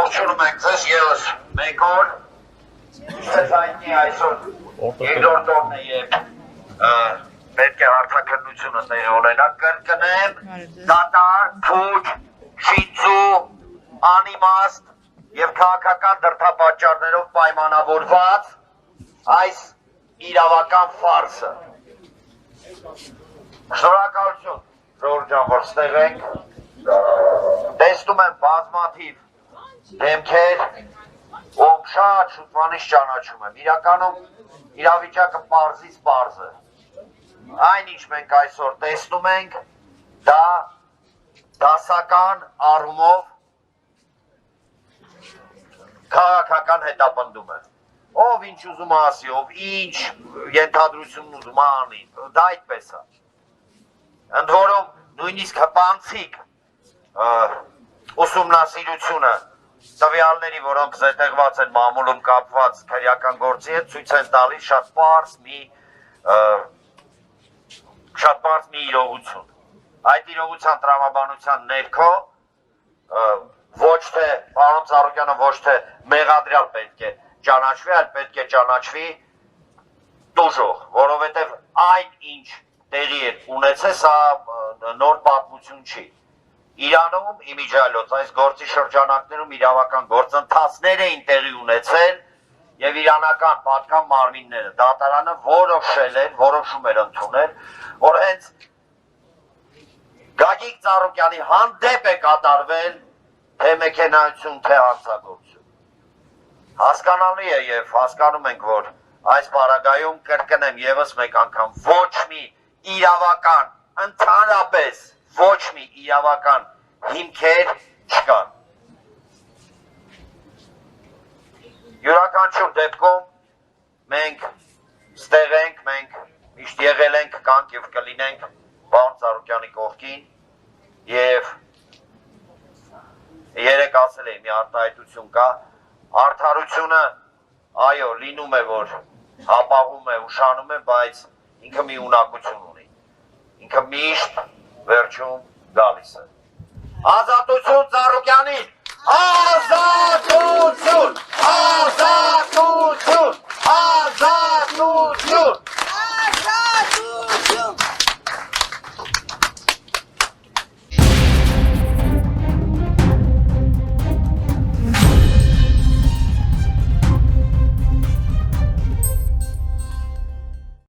Ողջունում ենք ձեզ ևս մեկ օր, ինչպես հայտնի այսօր երկրորդ օրն է և պետք է հարթաքննությունը տեղի ունենա, կրկնեմ, դատարկ, փուչ, շինծու, անիմաստ և քաղաքական դրդապատճառներով պայմանավորված այս իրավական ֆարսը։ Շնորհակալություն, Ժողովուրդ ջան, որ ստեղ ենք, տեսնում եմ բազմաթիվ դեմքեր, ով շատ շուտվանից ճանաչում եմ, իրականում իրավիճակը պարզից պարզ է, այն ինչ մենք այսօր տեսնում ենք, դա դասական առումով քաղաքական հետապնդում է, ով ինչ ուզում ասի, ով ինչ ենթադրություն ուզում անի, դա այդպես է, ընդ որում նույնիսկ հպանցիկ ուսումնասիրությունը տվյալների, որոնք զետեղված են մամուլում կապված քրեական գործի հետ, ցույց են տալիս շատ պարզ մի իրողություն։ Այդ իրողության տրամաբանության ներքո ոչ թե պարոն Ծառուկյանը ոչ թե մեղադրյալ պետք է ճանաչվի, այլ պետք է ճանաչվի տուժող, որովհետև այն ինչ տեղի է ունեցել, սա նոր պատմություն չի։ Իրանում իմիջիայլոց այս գործի շրջանակներում իրավական գործընթացներ էին տեղի ունեցել և իրանական պատկան մարմինները դատարանը որոշում էր ընդունել, որ հենց Գագիկ Ծառուկյանի հանդեպ է կատարվել թե մեքենայություն, թե հանցագործություն։ Հասկանալի է և հասկանում ենք, որ այս պարագայում կրկնեմ ևս մեկ անգամ ոչ մի իրավական, ընդհանրապես ոչ մի իրավական հիմքեր չկան։ Յուրաքանչյուր դեպքում մենք ստեղ ենք, մենք միշտ եղել ենք, կանք և կլինենք պարոն Ծառուկյանի կողքին և երեկ ասել էի մի արտահայտություն կա, արդարությունը, այո, լինում է, որ հապաղում է, ուշանում է, բայց ինքը մի ունակություն ունի, ինքը միշտ վերջում գալիս է։ Ազատություն Ծառուկյանին, ազատություն, ազատություն, ազատություն։